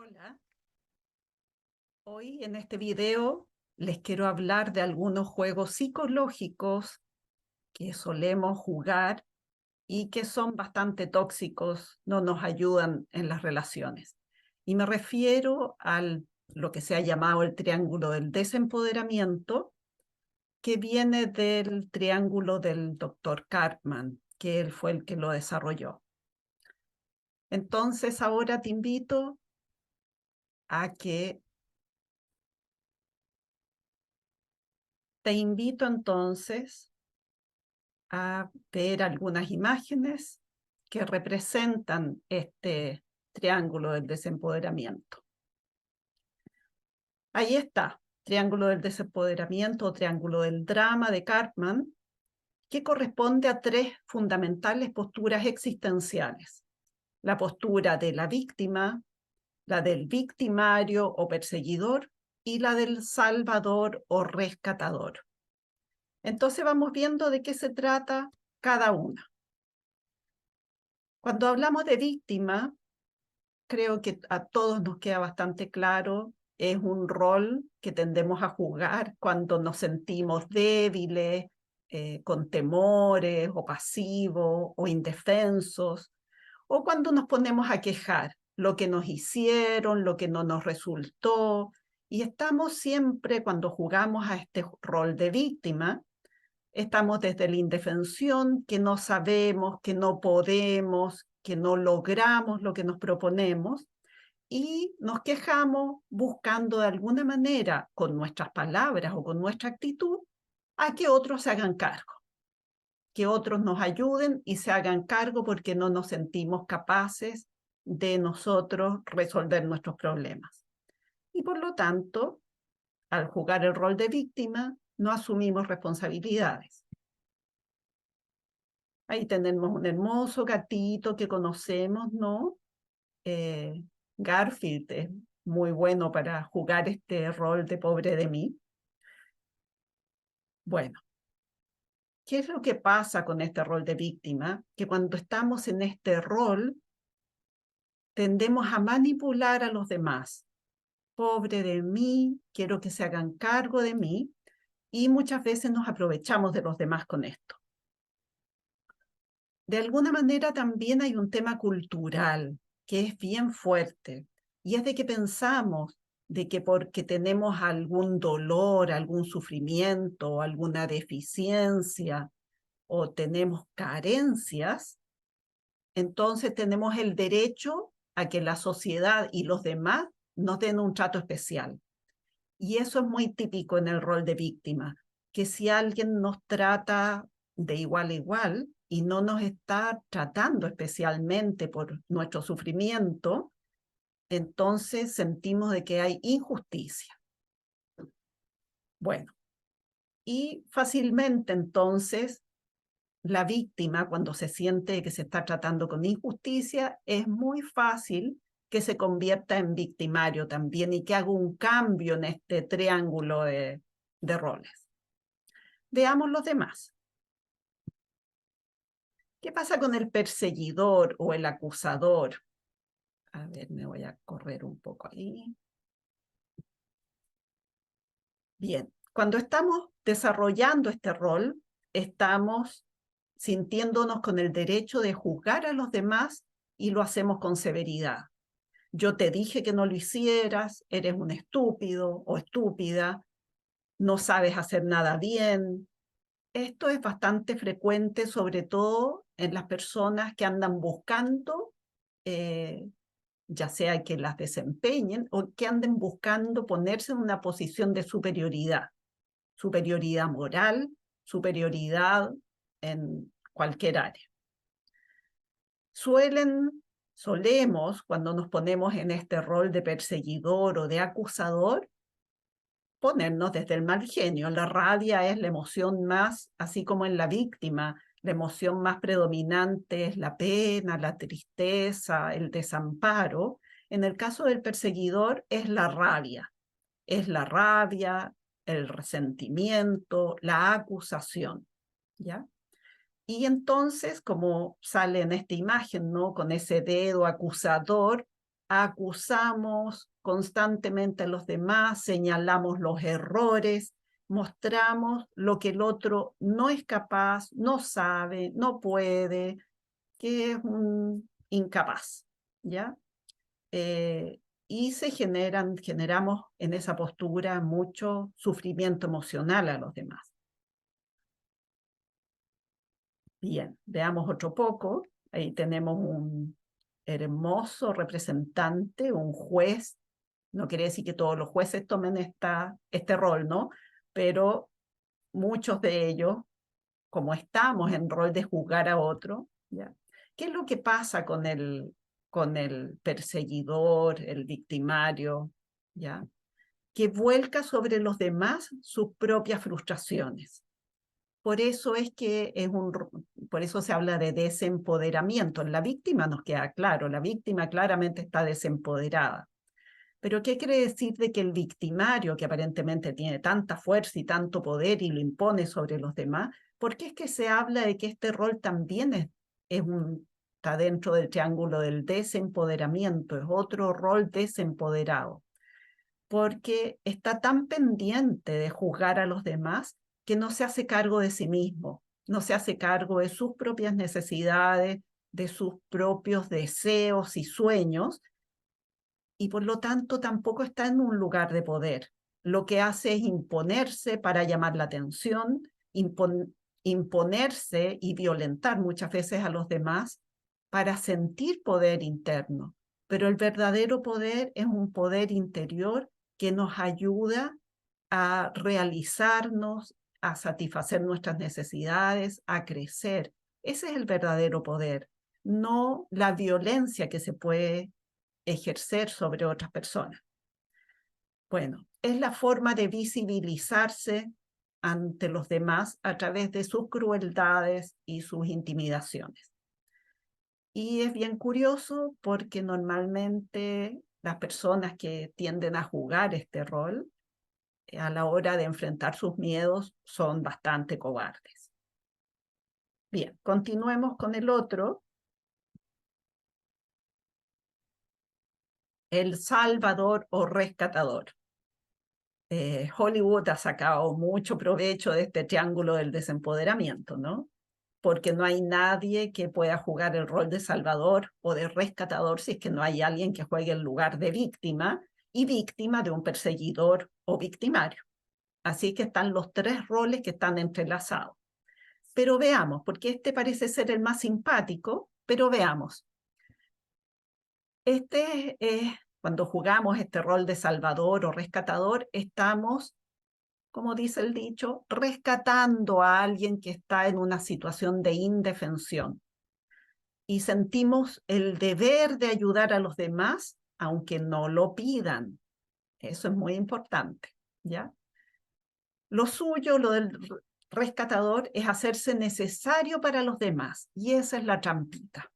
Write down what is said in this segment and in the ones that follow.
Hola, hoy en este video les quiero hablar de algunos juegos psicológicos que solemos jugar y que son bastante tóxicos, no nos ayudan en las relaciones. Y me refiero a lo que se ha llamado el triángulo del desempoderamiento, que viene del triángulo del doctor Cartman, que él fue el que lo desarrolló. Entonces ahora te invito a que Te invito entonces a ver algunas imágenes que representan este triángulo del desempoderamiento. Ahí está, triángulo del desempoderamiento o triángulo del drama de Cartman, que corresponde a tres fundamentales posturas existenciales: la postura de la víctima, la del victimario o perseguidor y la del salvador o rescatador. Entonces vamos viendo de qué se trata cada una. Cuando hablamos de víctima, creo que a todos nos queda bastante claro, es un rol que tendemos a jugar cuando nos sentimos débiles, con temores o pasivos o indefensos, o cuando nos ponemos a quejar lo que nos hicieron, lo que no nos resultó, y estamos siempre, cuando jugamos a este rol de víctima, estamos desde la indefensión, que no sabemos, que no podemos, que no logramos lo que nos proponemos, y nos quejamos buscando de alguna manera, con nuestras palabras o con nuestra actitud, a que otros se hagan cargo, que otros nos ayuden y se hagan cargo porque no nos sentimos capaces de nosotros resolver nuestros problemas. Y por lo tanto, al jugar el rol de víctima, no asumimos responsabilidades. Ahí tenemos un hermoso gatito que conocemos, ¿no? Eh, Garfield es muy bueno para jugar este rol de pobre de mí. Bueno, ¿qué es lo que pasa con este rol de víctima? Que cuando estamos en este rol, tendemos a manipular a los demás. Pobre de mí, quiero que se hagan cargo de mí, y muchas veces nos aprovechamos de los demás con esto. De alguna manera también hay un tema cultural que es bien fuerte, y es de que pensamos de que porque tenemos algún dolor, algún sufrimiento, alguna deficiencia o tenemos carencias, entonces tenemos el derecho a que la sociedad y los demás nos den un trato especial. Y eso es muy típico en el rol de víctima, que si alguien nos trata de igual a igual y no nos está tratando especialmente por nuestro sufrimiento, entonces sentimos de que hay injusticia. Bueno, y fácilmente entonces la víctima, cuando se siente que se está tratando con injusticia, es muy fácil que se convierta en victimario también y que haga un cambio en este triángulo de roles. Veamos los demás. ¿Qué pasa con el perseguidor o el acusador? A ver, me voy a correr un poco ahí. Bien, cuando estamos desarrollando este rol, estamos sintiéndonos con el derecho de juzgar a los demás y lo hacemos con severidad. Yo te dije que no lo hicieras, eres un estúpido o estúpida, no sabes hacer nada bien. Esto es bastante frecuente, sobre todo en las personas que andan buscando, eh, ya sea que las desempeñen o que anden buscando ponerse en una posición de superioridad, superioridad moral, superioridad en cualquier área. Solemos, cuando nos ponemos en este rol de perseguidor o de acusador, ponernos desde el mal genio. La rabia es la emoción más, así como en la víctima, la emoción más predominante es la pena, la tristeza, el desamparo. En el caso del perseguidor es la rabia. Es la rabia, el resentimiento, la acusación, ¿ya? Y entonces, como sale en esta imagen, ¿no? Con ese dedo acusador, acusamos constantemente a los demás, señalamos los errores, mostramos lo que el otro no es capaz, no sabe, no puede, que es un incapaz, ¿ya? Y generamos en esa postura mucho sufrimiento emocional a los demás. Bien, veamos otro poco. Ahí tenemos un hermoso representante, un juez. No quiere decir que todos los jueces tomen este rol, ¿no? Pero muchos de ellos, como estamos en rol de juzgar a otro, ¿ya? ¿Qué es lo que pasa con el perseguidor, el victimario, ¿ya? Que vuelca sobre los demás sus propias frustraciones. Por eso por eso se habla de desempoderamiento. En la víctima nos queda claro, la víctima claramente está desempoderada. Pero ¿qué quiere decir de que el victimario, que aparentemente tiene tanta fuerza y tanto poder y lo impone sobre los demás, por qué es que se habla de que este rol también está dentro del triángulo del desempoderamiento, es otro rol desempoderado? Porque está tan pendiente de juzgar a los demás que no se hace cargo de sí mismo, no se hace cargo de sus propias necesidades, de sus propios deseos y sueños, y por lo tanto tampoco está en un lugar de poder. Lo que hace es imponerse para llamar la atención, imponerse y violentar muchas veces a los demás para sentir poder interno. Pero el verdadero poder es un poder interior que nos ayuda a realizarnos, a satisfacer nuestras necesidades, a crecer. Ese es el verdadero poder, no la violencia que se puede ejercer sobre otras personas. Bueno, es la forma de visibilizarse ante los demás a través de sus crueldades y sus intimidaciones. Y es bien curioso porque normalmente las personas que tienden a jugar este rol a la hora de enfrentar sus miedos son bastante cobardes. Bien, continuemos con el otro. El salvador o rescatador. Hollywood ha sacado mucho provecho de este triángulo del desempoderamiento, ¿no? Porque no hay nadie que pueda jugar el rol de salvador o de rescatador si es que no hay alguien que juegue el lugar de víctima y víctima de un perseguidor o victimario. Así que están los tres roles que están entrelazados. Pero veamos, porque este parece ser el más simpático, pero veamos. Cuando jugamos este rol de salvador o rescatador, estamos, como dice el dicho, rescatando a alguien que está en una situación de indefensión. Y sentimos el deber de ayudar a los demás, aunque no lo pidan. Eso es muy importante, ¿ya? Lo suyo, lo del rescatador, es hacerse necesario para los demás. Y esa es la trampita,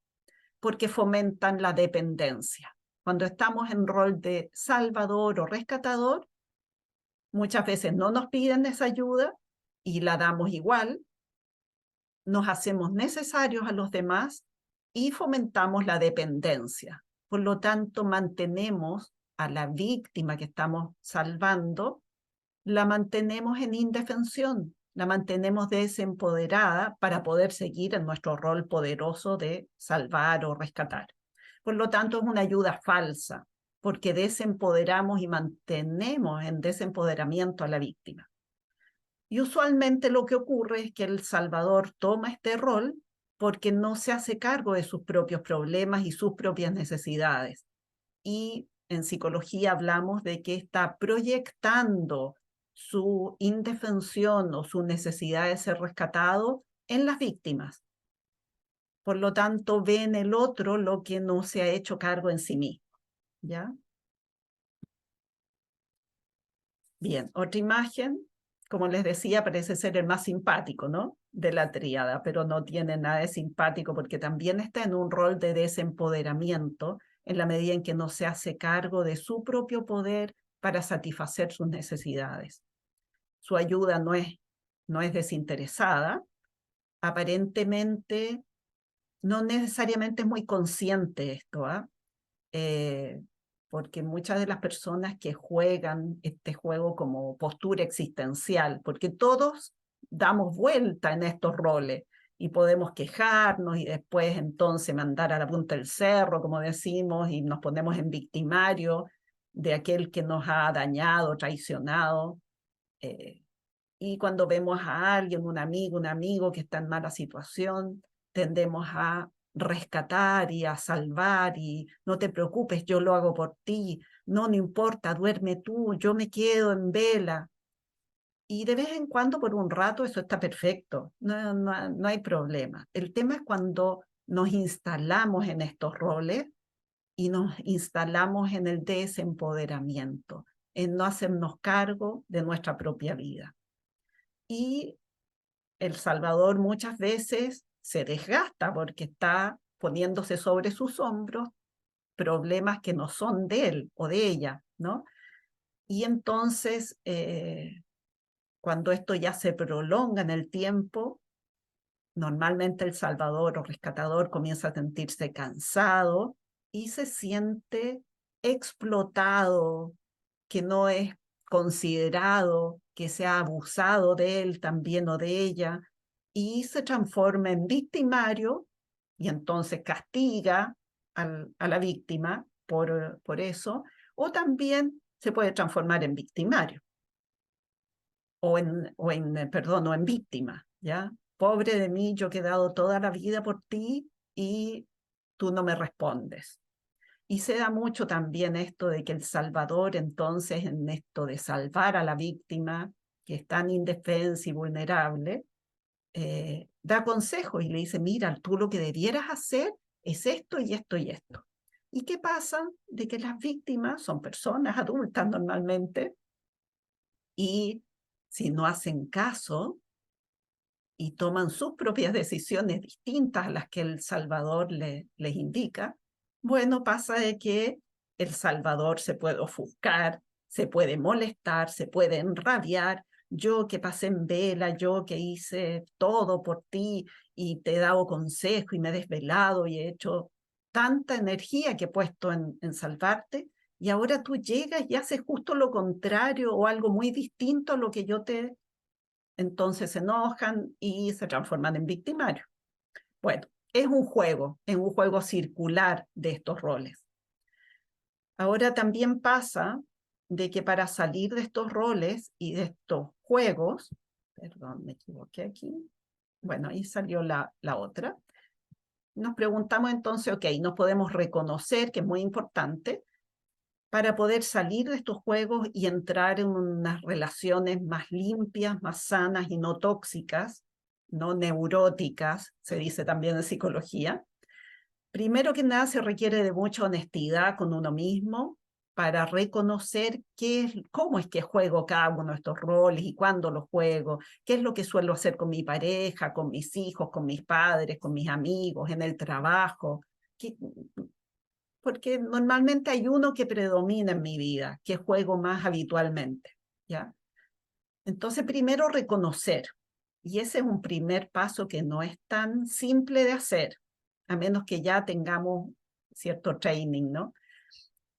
porque fomentan la dependencia. Cuando estamos en rol de salvador o rescatador, muchas veces no nos piden esa ayuda y la damos igual, nos hacemos necesarios a los demás y fomentamos la dependencia. Por lo tanto, mantenemos a la víctima que estamos salvando, la mantenemos en indefensión, la mantenemos desempoderada para poder seguir en nuestro rol poderoso de salvar o rescatar. Por lo tanto, es una ayuda falsa, porque desempoderamos y mantenemos en desempoderamiento a la víctima. Y usualmente lo que ocurre es que el salvador toma este rol porque no se hace cargo de sus propios problemas y sus propias necesidades. Y en psicología hablamos de que está proyectando su indefensión o su necesidad de ser rescatado en las víctimas. Por lo tanto, ve en el otro lo que no se ha hecho cargo en sí mismo. ¿Ya? Bien, otra imagen, como les decía, parece ser el más simpático, ¿no? De la tríada, pero no tiene nada de simpático porque también está en un rol de desempoderamiento en la medida en que no se hace cargo de su propio poder para satisfacer sus necesidades. Su ayuda no es desinteresada, aparentemente no necesariamente es muy consciente esto, ¿ah? porque muchas de las personas que juegan este juego como postura existencial, porque todos damos vuelta en estos roles y podemos quejarnos y después entonces mandar a la punta del cerro, como decimos, y nos ponemos en victimario de aquel que nos ha dañado, traicionado. Y cuando vemos a alguien, un amigo que está en mala situación, tendemos a rescatar y a salvar y no te preocupes, yo lo hago por ti, no, no importa, duerme tú, yo me quedo en vela. Y de vez en cuando, por un rato, eso está perfecto, no hay problema. El tema es cuando nos instalamos en estos roles y nos instalamos en el desempoderamiento, en no hacernos cargo de nuestra propia vida. Y El Salvador muchas veces se desgasta porque está poniéndose sobre sus hombros problemas que no son de él o de ella, ¿no? Y entonces, cuando esto ya se prolonga en el tiempo, normalmente el salvador o rescatador comienza a sentirse cansado y se siente explotado, que no es considerado, que se ha abusado de él también o de ella, y se transforma en victimario y entonces castiga a la víctima por eso, o también se puede transformar en victimario o en víctima, ¿ya? Pobre de mí, yo he quedado toda la vida por ti y tú no me respondes. Y se da mucho también esto de que el salvador, entonces, en esto de salvar a la víctima, que es tan indefensa y vulnerable, da consejos y le dice, mira, tú lo que debieras hacer es esto y esto y esto. ¿Y qué pasa? De que las víctimas son personas adultas normalmente y si no hacen caso y toman sus propias decisiones distintas a las que el Salvador les indica, bueno, pasa de que el Salvador se puede ofuscar, se puede molestar, se puede enrabiar. Yo que pasé en vela, yo que hice todo por ti y te he dado consejo y me he desvelado y he hecho tanta energía que he puesto en salvarte, y ahora tú llegas y haces justo lo contrario o algo muy distinto a lo que yo te... Entonces se enojan y se transforman en victimarios. Bueno, es un juego circular de estos roles. Ahora también pasa de que para salir de estos roles y de estos juegos, perdón, me equivoqué aquí, bueno, ahí salió la otra, nos preguntamos entonces, ok, nos podemos reconocer, que es muy importante, para poder salir de estos juegos y entrar en unas relaciones más limpias, más sanas y no tóxicas, no neuróticas, se dice también en psicología. Primero que nada, se requiere de mucha honestidad con uno mismo para reconocer cómo es que juego cada uno de estos roles y cuándo los juego, qué es lo que suelo hacer con mi pareja, con mis hijos, con mis padres, con mis amigos, en el trabajo. Porque normalmente hay uno que predomina en mi vida, que juego más habitualmente, ¿ya? Entonces, primero reconocer, y ese es un primer paso que no es tan simple de hacer, a menos que ya tengamos cierto training, ¿no?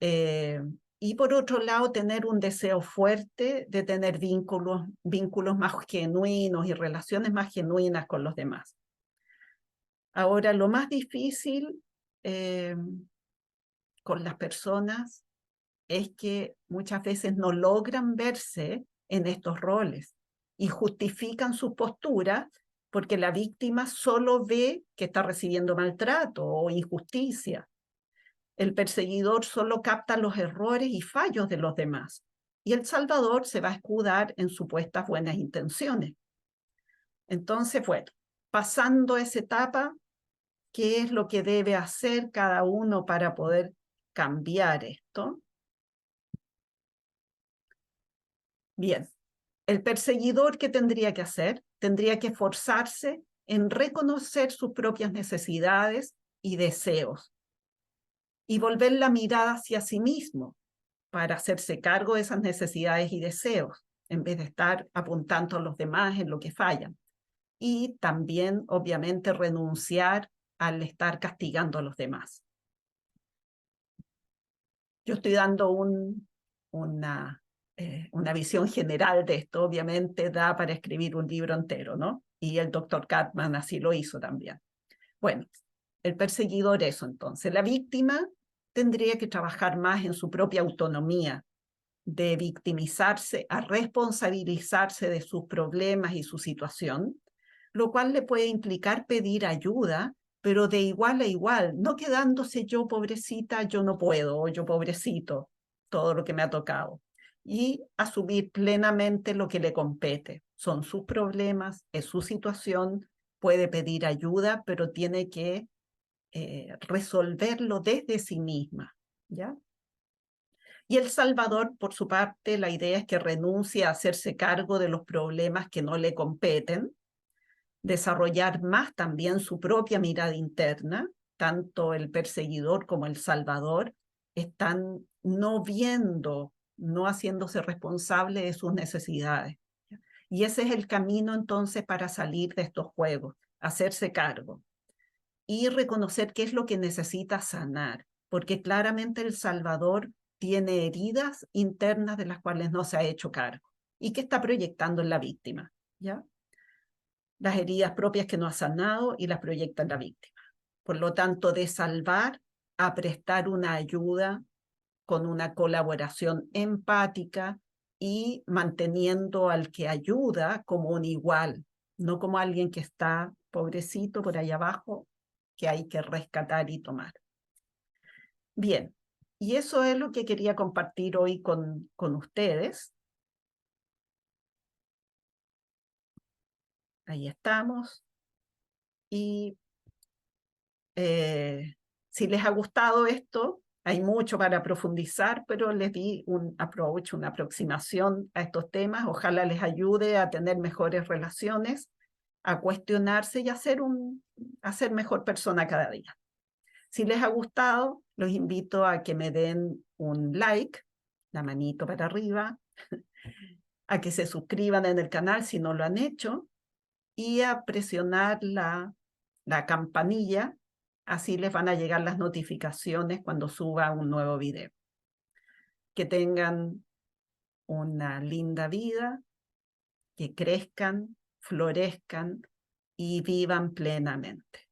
Eh, y por otro lado, tener un deseo fuerte de tener vínculos más genuinos y relaciones más genuinas con los demás. Ahora, lo más difícil con las personas es que muchas veces no logran verse en estos roles y justifican sus posturas porque la víctima solo ve que está recibiendo maltrato o injusticia. El perseguidor solo capta los errores y fallos de los demás y el salvador se va a escudar en supuestas buenas intenciones. Entonces, bueno, pasando esa etapa, ¿qué es lo que debe hacer cada uno para poder cambiar esto? Bien, el perseguidor, ¿qué tendría que hacer? Tendría que esforzarse en reconocer sus propias necesidades y deseos y volver la mirada hacia sí mismo para hacerse cargo de esas necesidades y deseos, en vez de estar apuntando a los demás en lo que fallan. Y también, obviamente, renunciar al estar castigando a los demás. Yo estoy dando una visión general de esto, obviamente da para escribir un libro entero, ¿no? Y el doctor Cartman así lo hizo también. Bueno, el perseguidor eso entonces. La víctima tendría que trabajar más en su propia autonomía, de victimizarse a responsabilizarse de sus problemas y su situación, lo cual le puede implicar pedir ayuda, pero de igual a igual, no quedándose yo pobrecita, yo no puedo, o yo pobrecito, todo lo que me ha tocado, y asumir plenamente lo que le compete. Son sus problemas, es su situación, puede pedir ayuda, pero tiene que resolverlo desde sí misma, ¿ya? Y El Salvador, por su parte, la idea es que renuncie a hacerse cargo de los problemas que no le competen, desarrollar más también su propia mirada interna, tanto el perseguidor como el salvador están no viendo, no haciéndose responsable de sus necesidades. Y ese es el camino entonces para salir de estos juegos, hacerse cargo y reconocer qué es lo que necesita sanar, porque claramente el Salvador tiene heridas internas de las cuales no se ha hecho cargo y que está proyectando en la víctima, ¿ya? Las heridas propias que no ha sanado y las proyecta en la víctima. Por lo tanto, de salvar a prestar una ayuda con una colaboración empática y manteniendo al que ayuda como un igual, no como alguien que está pobrecito por ahí abajo, que hay que rescatar y tomar. Bien, y eso es lo que quería compartir hoy con ustedes. Ahí estamos. Y si les ha gustado esto, hay mucho para profundizar, pero les di un approach, una aproximación a estos temas. Ojalá les ayude a tener mejores relaciones, a cuestionarse y a ser mejor persona cada día. Si les ha gustado, los invito a que me den un like, la manito para arriba, a que se suscriban en el canal si no lo han hecho y a presionar la campanilla, así les van a llegar las notificaciones cuando suba un nuevo video. Que tengan una linda vida, que crezcan, florezcan y vivan plenamente.